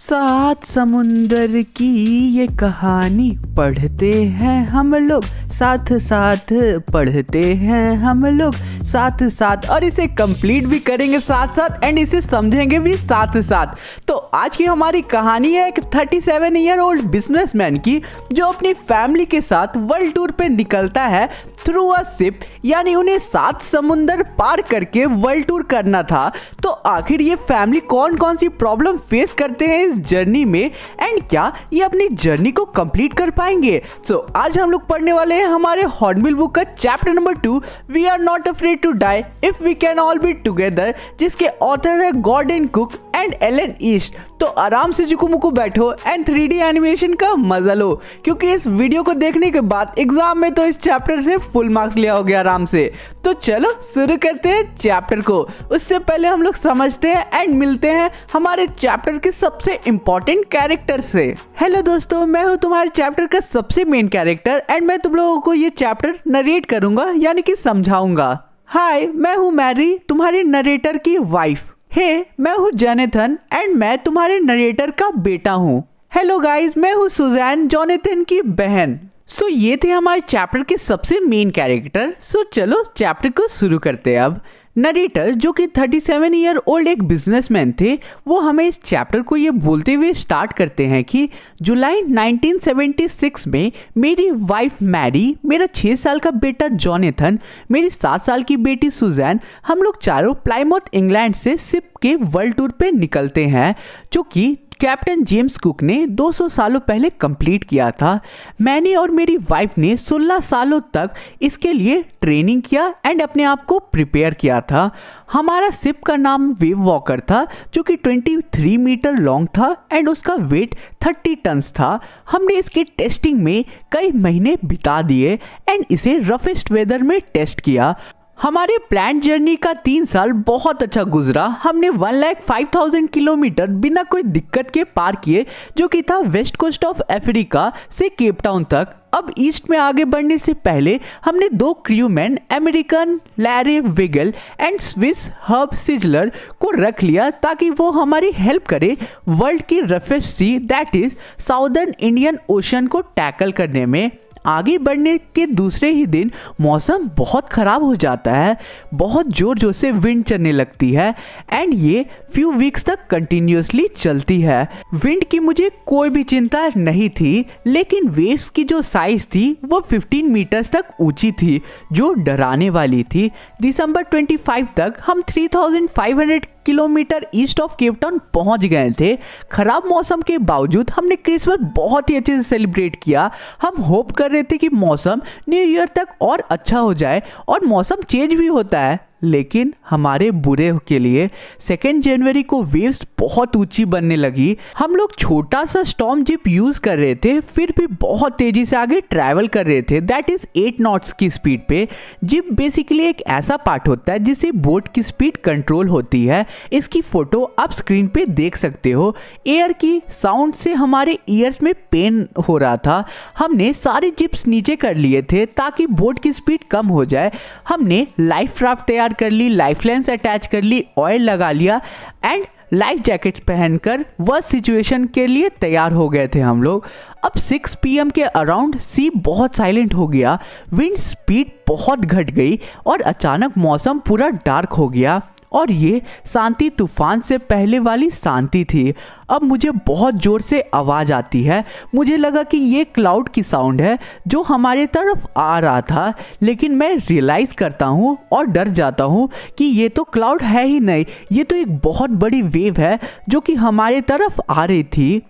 सात समुंदर की ये कहानी पढ़ते हैं हम लोग साथ साथ, पढ़ते हैं हम लोग साथ साथ, और इसे कंप्लीट भी करेंगे साथ साथ एंड इसे समझेंगे भी साथ साथ। तो आज की हमारी कहानी है एक 37 ईयर ओल्ड बिजनेसमैन की, जो अपनी फैमिली के साथ वर्ल्ड टूर पे निकलता है थ्रू अ शिप, यानी उन्हें 7 समुंदर पार करके वर्ल्ड टूर करना था। तो आखिर ये फैमिली कौन कौन सी प्रॉब्लम फेस करते हैं इस जर्नी में एंड क्या ये अपनी जर्नी को कंप्लीट कर पाएंगे। सो आज हम लोग पढ़ने वाले हैं हमारे हॉर्नबिल बुक का chapter number 2, we are not afraid to die if we can all be together, जिसके ऑथर है Gordon Cook and Alan East. तो आराम से जुकुमुकु बैठो एंड 3D एनिमेशन का मजा लो, क्योंकि इस वीडियो को देखने के बाद एग्जाम में तो इस चैप्टर से फुल मार्क्स ले आओगे आराम से। तो चलो शुरू करते हैं चैप्टर को। उससे पहले हम लोग समझते हैं एंड मिलते हैं हमारे चैप्टर के सबसे इंपॉर्टेंट कैरेक्टर से। हेलो दोस्तों, मैं हूँ तुम्हारे चैप्टर का सबसे मेन कैरेक्टर एंड मैं तुम लोगों को ये चैप्टर नरेट करूंगा, यानी कि समझाऊंगा। हाय, मैं हूँ मैरी, तुम्हारी नरेटर की वाइफ। हे, मैं हूँ जोनाथन एंड मैं तुम्हारे नरेटर का बेटा हूँ। हेलो गाइस, मैं हूँ सुजैन, जोनाथन की बहन। सो ये थे हमारे चैप्टर के सबसे मेन कैरेक्टर। सो चलो चैप्टर को शुरू करते हैं। अब नरेटर, जो कि 37 ईयर ओल्ड एक बिजनेसमैन थे, वो हमें इस चैप्टर को ये बोलते हुए स्टार्ट करते हैं कि जुलाई 1976 में मेरी वाइफ मैरी, मेरा 6 साल का बेटा जोनाथन, मेरी 7 साल की बेटी सुजैन, हम लोग चारों प्लाईमाउथ इंग्लैंड से शिप के वर्ल्ड टूर पे निकलते हैं, जो कि कैप्टन जेम्स कुक ने 200 सालों पहले कंप्लीट किया था। मैंने और मेरी वाइफ ने 16 सालों तक इसके लिए ट्रेनिंग किया एंड अपने आप को प्रिपेयर किया था। हमारा शिप का नाम वेव वॉकर था, जो कि 23 मीटर लॉन्ग था एंड उसका वेट 30 टन्स था। हमने इसकी टेस्टिंग में कई महीने बिता दिए एंड इसे रफेस्ट वेदर में टेस्ट किया। हमारे प्लान जर्नी का 3 साल बहुत अच्छा गुजरा। हमने 1,05,000 किलोमीटर बिना कोई दिक्कत के पार किए, जो कि था वेस्ट कोस्ट ऑफ अफ्रीका से केप टाउन तक। अब ईस्ट में आगे बढ़ने से पहले हमने 2 crewmen, American Larry Wigle and Swiss Herb Sizzler को रख लिया, ताकि वो हमारी हेल्प करे वर्ल्ड की roughest sea, that is southern Indian Ocean को टैकल करने में। आगे बढ़ने के दूसरे ही दिन मौसम बहुत ख़राब हो जाता है, बहुत ज़ोर ज़ोर से विंड चलने लगती है एंड ये फ्यू वीक्स तक कंटिन्यूसली चलती है। विंड की मुझे कोई भी चिंता नहीं थी, लेकिन वेव्स की जो साइज़ थी वो 15 मीटर्स तक ऊंची थी, जो डराने वाली थी। दिसंबर 25 तक हम 3,500 kilometre east of Cape Town पहुंच गए थे। खराब मौसम के बावजूद हमने क्रिसमस बहुत ही अच्छे से सेलिब्रेट किया। हम होप कर रहे थे कि मौसम न्यू ईयर तक और अच्छा हो जाए, और मौसम चेंज भी होता है, लेकिन हमारे बुरे के लिए 2 जनवरी को वेव्स बहुत ऊंची बनने लगी। हम लोग छोटा सा स्टॉर्म जिप यूज कर रहे थे, फिर भी बहुत तेजी से आगे ट्रैवल कर रहे थे, दैट इज 8 नॉट्स की स्पीड पे। जिप बेसिकली एक ऐसा पार्ट होता है जिससे बोट की स्पीड कंट्रोल होती है। इसकी फोटो आप स्क्रीन पे देख सकते हो। एयर की साउंड से हमारे ईयर्स में पेन हो रहा था। हमने सारे जिप्स नीचे कर लिए थे ताकि बोट की स्पीड कम हो जाए। हमने लाइफ राफ्ट तैयार कर ली, लाइफ लाइन्स अटैच कर ली, ऑयल लगा लिया एंड लाइफ जैकेट पहनकर वह सिचुएशन के लिए तैयार हो गए थे हम लोग। अब 6 PM के अराउंड सी बहुत साइलेंट हो गया, विंड स्पीड बहुत घट गई और अचानक मौसम पूरा डार्क हो गया, और ये शांति तूफान से पहले वाली शांति थी। अब मुझे बहुत ज़ोर से आवाज़ आती है। मुझे लगा कि ये क्लाउड की साउंड है जो हमारे तरफ आ रहा था, लेकिन मैं रियलाइज़ करता हूँ और डर जाता हूँ कि ये तो क्लाउड है ही नहीं, ये तो एक बहुत बड़ी वेव है जो कि हमारे तरफ आ रही थी।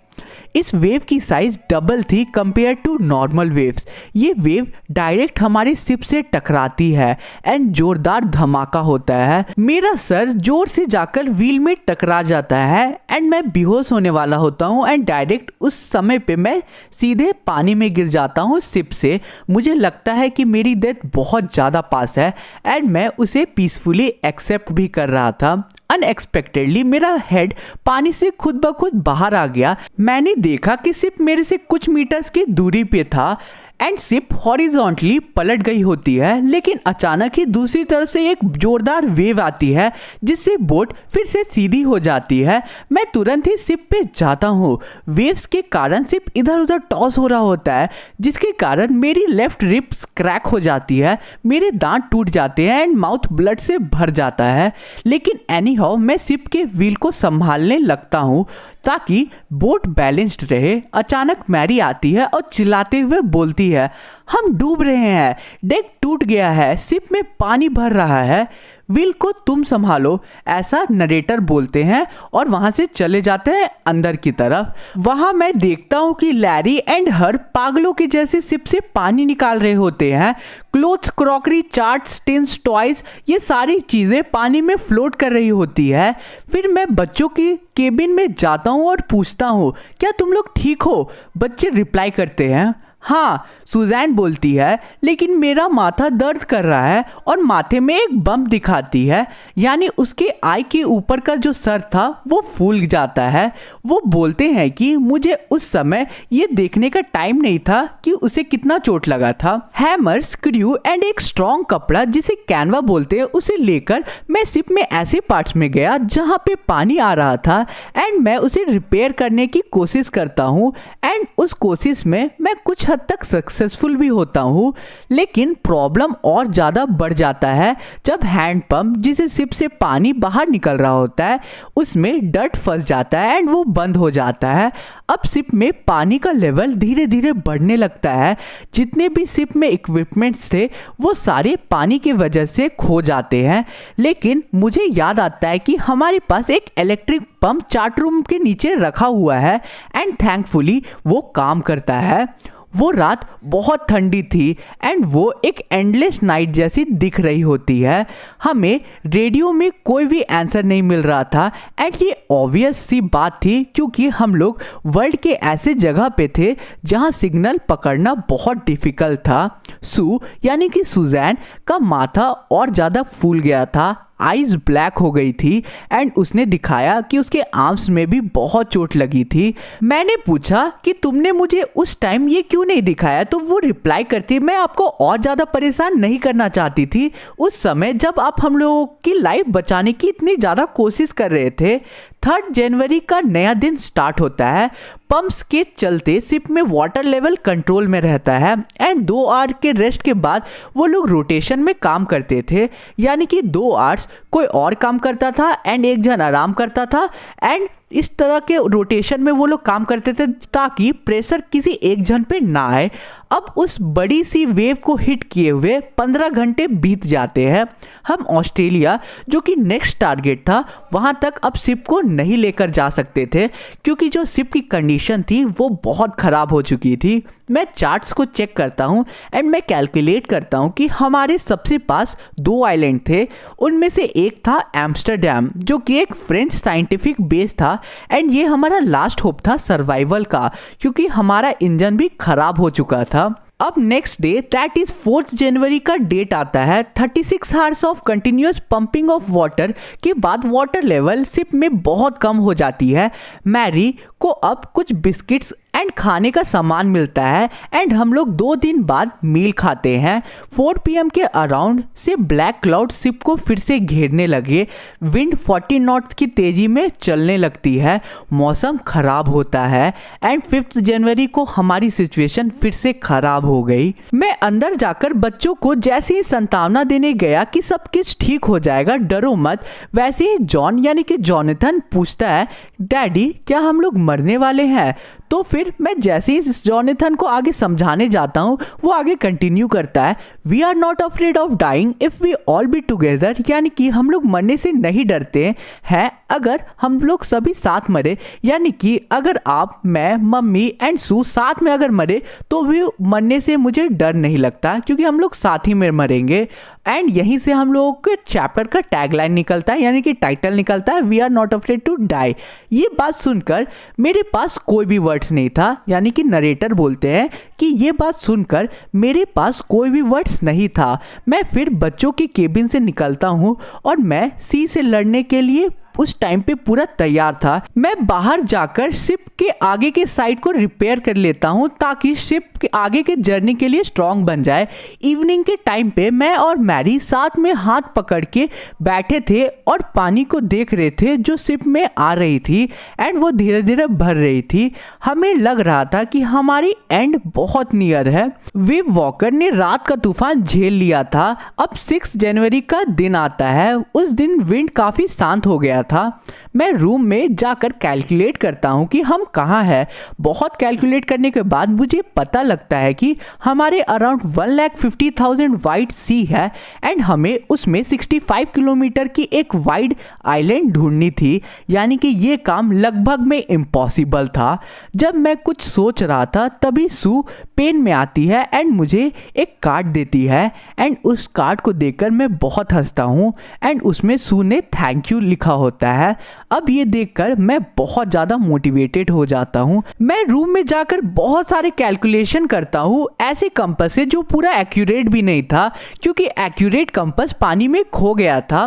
इस वेव की साइज डबल थी कंपेयर टू नॉर्मल वेव्स। ये वेव डायरेक्ट हमारे शिप से टकराती है एंड जोरदार धमाका होता है। मेरा सर जोर से जाकर व्हील में टकरा जाता है एंड मैं बेहोश होने वाला होता हूँ एंड डायरेक्ट उस समय पे मैं सीधे पानी में गिर जाता हूँ शिप से। मुझे लगता है कि मेरी डेथ बहुत ज़्यादा पास है एंड मैं उसे पीसफुली एक्सेप्ट भी कर रहा था। अनएक्सपेक्टेडली मेरा हेड पानी से खुद ब खुद बाहर आ गया। मैंने देखा कि शिप मेरे से कुछ मीटर्स की दूरी पे था एंड शिप हॉरिजॉन्टली पलट गई होती है, लेकिन अचानक ही दूसरी तरफ से एक जोरदार वेव आती है जिससे बोट फिर से सीधी हो जाती है। मैं तुरंत ही शिप पे जाता हूँ। वेव्स के कारण शिप इधर उधर टॉस हो रहा होता है, जिसके कारण मेरी लेफ्ट रिब्स क्रैक हो जाती है, मेरे दांत टूट जाते हैं एंड माउथ ब्लड से भर जाता है। लेकिन एनी हाउ मैं शिप के व्हील को संभालने लगता हूँ ताकि बोट बैलेंस्ड रहे। अचानक मैरी आती है और चिल्लाते हुए बोलती है, हम डूब रहे हैं, डेक टूट गया है, शिप में पानी भर रहा है, व्हील को तुम संभालो, ऐसा नरेटर बोलते हैं और वहां से चले जाते हैं अंदर की तरफ। वहां मैं देखता हूं कि लैरी एंड हर पागलों के जैसे शिप से पानी निकाल रहे होते हैं। Clothes, crockery, charts, tins, toys, ये सारी चीजें पानी में फ्लोट कर रही होती है। फिर मैं बच्चों की केबिन में जाता हूं और पूछता हूं, क्या तुम लोग ठीक हो? बच्चे रिप्लाई करते हैं, हाँ। सुजैन बोलती है, लेकिन मेरा माथा दर्द कर रहा है और माथे में एक बम्प दिखाती है, यानी उसके आई के ऊपर का जो सर था वो फूल जाता है। वो बोलते हैं कि मुझे उस समय ये देखने का टाइम नहीं था कि उसे कितना चोट लगा था। हैमर, स्क्रू एंड एक स्ट्रॉन्ग कपड़ा जिसे कैनवा बोलते हैं, उसे लेकर मैं शिप में ऐसे पार्ट्स में गया जहाँ पे पानी आ रहा था एंड मैं उसे रिपेयर करने की कोशिश करता हूँ एंड उस कोशिश में मैं कुछ हद तक सक्सेसफुल भी होता हूँ। लेकिन प्रॉब्लम और ज़्यादा बढ़ जाता है जब हैंड पंप जिसे शिप से पानी बाहर निकल रहा होता है उसमें डर्ट फंस जाता है एंड वो बंद हो जाता है। अब शिप में पानी का लेवल धीरे धीरे बढ़ने लगता है। जितने भी शिप में इक्विपमेंट्स थे वो सारे पानी की वजह से खो जाते हैं। लेकिन मुझे याद आता है कि हमारे पास एक इलेक्ट्रिक पंप चार्ट रूम के नीचे रखा हुआ है एंड थैंकफुली वो काम करता है। वो रात बहुत ठंडी थी एंड वो एक एंडलेस नाइट जैसी दिख रही होती है। हमें रेडियो में कोई भी आंसर नहीं मिल रहा था एंड ये ऑब्वियस सी बात थी क्योंकि हम लोग वर्ल्ड के ऐसे जगह पे थे जहां सिग्नल पकड़ना बहुत डिफिकल्ट था। सू यानी कि सुजैन का माथा और ज़्यादा फूल गया था, आइज ब्लैक हो गई थी एंड उसने दिखाया कि उसके आर्म्स में भी बहुत चोट लगी थी। मैंने पूछा कि तुमने मुझे उस टाइम ये क्यों नहीं दिखाया, तो वो रिप्लाई करती, मैं आपको और ज़्यादा परेशान नहीं करना चाहती थी उस समय जब आप हम लोगों की लाइफ बचाने की इतनी ज़्यादा कोशिश कर रहे थे। 3 जनवरी का नया दिन स्टार्ट होता है। पंप्स के चलते शिप में वाटर लेवल कंट्रोल में रहता है एंड 2 आवर के रेस्ट के बाद वो लोग रोटेशन में काम करते थे, यानी कि 2 आवर्स कोई और काम करता था एंड एक जन आराम करता था एंड इस तरह के रोटेशन में वो लोग काम करते थे ताकि प्रेशर किसी एक जन पे ना आए। अब उस बड़ी सी वेव को हिट किए हुए 15 घंटे बीत जाते हैं। हम ऑस्ट्रेलिया जो कि नेक्स्ट टारगेट था वहाँ तक अब शिप को नहीं लेकर जा सकते थे क्योंकि जो शिप की कंडीशन थी वो बहुत ख़राब हो चुकी थी। मैं चार्ट्स को चेक करता हूँ एंड मैं कैलकुलेट करता हूँ कि हमारे सबसे पास 2 आइलैंड थे। उनमें से एक था एम्स्टरडैम जो कि एक फ्रेंच साइंटिफिक बेस था एंड ये हमारा लास्ट होप था सर्वाइवल का क्योंकि हमारा इंजन भी खराब हो चुका था। अब नेक्स्ट डे दैट इज 4 जनवरी का डेट आता है। 36 hours of continuous pumping of water के बाद वाटर लेवल शिप में बहुत कम हो जाती है। मैरी को अब कुछ बिस्किट्स एंड खाने का सामान मिलता है एंड हम लोग 2 दिन बाद मील खाते हैं। 4 PM के अराउंड से ब्लैक क्लाउड शिप को फिर से घेरने लगे। विंड 40 नॉट्स की तेजी में चलने लगती है। मौसम खराब होता है एंड 5 जनवरी को हमारी सिचुएशन फिर से खराब हो गई। मैं अंदर जाकर बच्चों को जैसे ही सांत्वना देने गया कि सब कुछ ठीक हो जाएगा, डरो मत, वैसे ही जॉन यानी कि जॉनथन पूछता है, डैडी क्या हम लोग मरने वाले हैं? तो फिर मैं जैसे ही जॉनथन को आगे समझाने जाता हूँ वो आगे कंटिन्यू करता है, we are not afraid of dying if we all be together, यानी कि हम लोग मरने से नहीं डरते हैं अगर हम लोग सभी साथ मरे, यानी कि अगर आप, मैं, मम्मी एंड सू साथ में अगर मरे तो भी मरने से मुझे डर नहीं लगता क्योंकि हम लोग साथ ही में मरेंगे। एंड यहीं से हम लोगों के चैप्टर का टैगलाइन निकलता है, यानी कि टाइटल निकलता है, we are not afraid to die. ये बात सुनकर मेरे पास कोई भी वर्ड्स नहीं था, यानी कि नरेटर बोलते हैं कि ये बात सुनकर मेरे पास कोई भी वर्ड्स नहीं था। मैं फिर बच्चों के केबिन से निकलता हूँ और मैं सी से लड़ने के लिए उस टाइम पे पूरा तैयार था। मैं बाहर जाकर शिप के आगे के साइड को रिपेयर कर लेता हूँ ताकि शिप के आगे के जर्नी के लिए स्ट्रॉन्ग बन जाए। इवनिंग के टाइम पे मैं और मैरी साथ में हाथ पकड़ के बैठे थे और पानी को देख रहे थे जो शिप में आ रही थी एंड वो धीरे धीरे भर रही थी। हमें लग रहा था कि हमारी एंड बहुत नियर है। वेव वॉकर ने रात का तूफान झेल लिया था। अब 6 जनवरी का दिन आता है। उस दिन विंड काफ़ी शांत हो गया था। मैं रूम में जाकर कैलकुलेट करता हूँ कि हम कहाँ हैं। बहुत कैलकुलेट करने के बाद मुझे पता लगता है कि हमारे अराउंड 1,50,000 वाइड सी है एंड हमें उसमें 65 किलोमीटर की एक वाइड आइलैंड ढूंढनी थी, यानी कि ये काम लगभग में इम्पॉसिबल था। जब मैं कुछ सोच रहा था तभी सू पेन में आती है एंड मुझे एक कार्ड देती है एंड उस कार्ड को देखकर मैं बहुत हंसता हूँ एंड उसमें सू ने थैंक यू लिखा होता है। अब ये देखकर मैं बहुत ज़्यादा मोटिवेटेड हो जाता हूँ। मैं रूम में जाकर बहुत सारे कैलकुलेशन करता हूँ ऐसे कंपास से जो पूरा एक्यूरेट भी नहीं था क्योंकि एक्यूरेट कंपास पानी में खो गया था।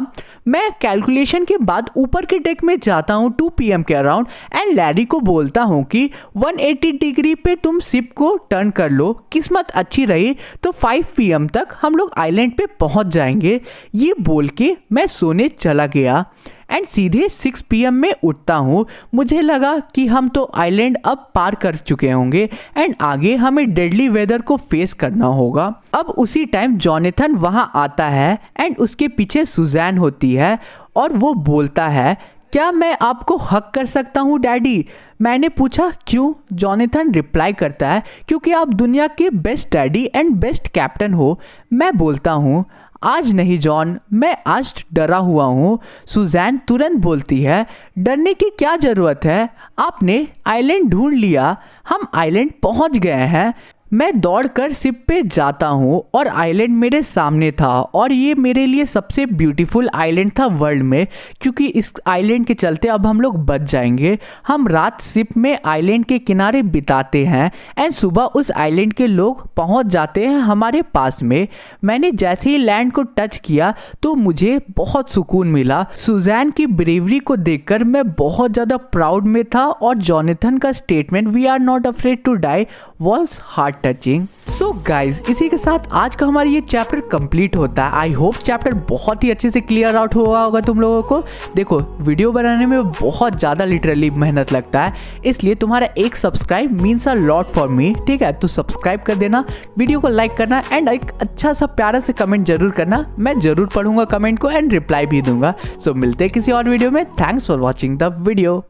मैं कैलकुलेशन के बाद ऊपर के डेक में जाता हूँ 2 PM के अराउंड एंड लैरी को बोलता हूँ कि 180 डिग्री पे तुम शिप को टर्न कर लो, किस्मत अच्छी रही तो 5 PM तक हम लोग आइलैंड पे पहुँच जाएंगे। ये बोल के मैं सोने चला गया एंड सीधे 6 PM में उठता हूँ। मुझे लगा कि हम तो आइलैंड अब पार कर चुके होंगे एंड आगे हमें डेडली वेदर को फेस करना होगा। अब उसी टाइम जॉनथन वहाँ आता है एंड उसके पीछे सुजैन होती है और वो बोलता है, क्या मैं आपको हक कर सकता हूँ डैडी? मैंने पूछा क्यों? जॉनथन रिप्लाई करता है, क्योंकि आप दुनिया के best daddy and best captain हो। मैं बोलता हूँ, आज नहीं जॉन, मैं आज डरा हुआ हूँ। सुजैन तुरंत बोलती है, डरने की क्या ज़रूरत है, आपने आइलैंड ढूंढ लिया, हम आइलैंड पहुँच गए हैं। मैं दौड़कर शिप पे जाता हूँ और आइलैंड मेरे सामने था और ये मेरे लिए सबसे ब्यूटीफुल आइलैंड था वर्ल्ड में, क्योंकि इस आइलैंड के चलते अब हम लोग बच जाएंगे। हम रात शिप में आइलैंड के किनारे बिताते हैं एंड सुबह उस आइलैंड के लोग पहुँच जाते हैं हमारे पास में। मैंने जैसे ही लैंड को टच किया तो मुझे बहुत सुकून मिला। सुजैन की ब्रेवरी को देखकर मैं बहुत ज़्यादा प्राउड में था और जॉनथन का statement we are not afraid to die was heart touching. So guys, इसी के साथ आज का हमारा ये चैप्टर कंप्लीट होता है। आई होप चैप्टर बहुत ही अच्छे से क्लियर आउट हुआ होगा तुम लोगों को। देखो, वीडियो बनाने में बहुत ज़्यादा लिटरली मेहनत लगता है, इसलिए तुम्हारा एक subscribe means a lot for me, ठीक है? तो सब्सक्राइब कर देना, वीडियो को लाइक करना एंड एक अच्छा सा प्यारा से कमेंट जरूर करना। मैं जरूर पढ़ूंगा कमेंट को एंड रिप्लाई भी दूंगा। सो मिलते हैं किसी और वीडियो में। Thanks for watching the video.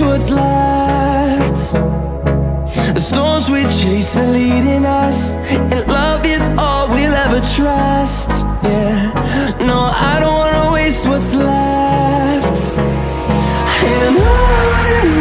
What's left? The storms we chase are leading us, and love is all we'll ever trust. Yeah, no, I don't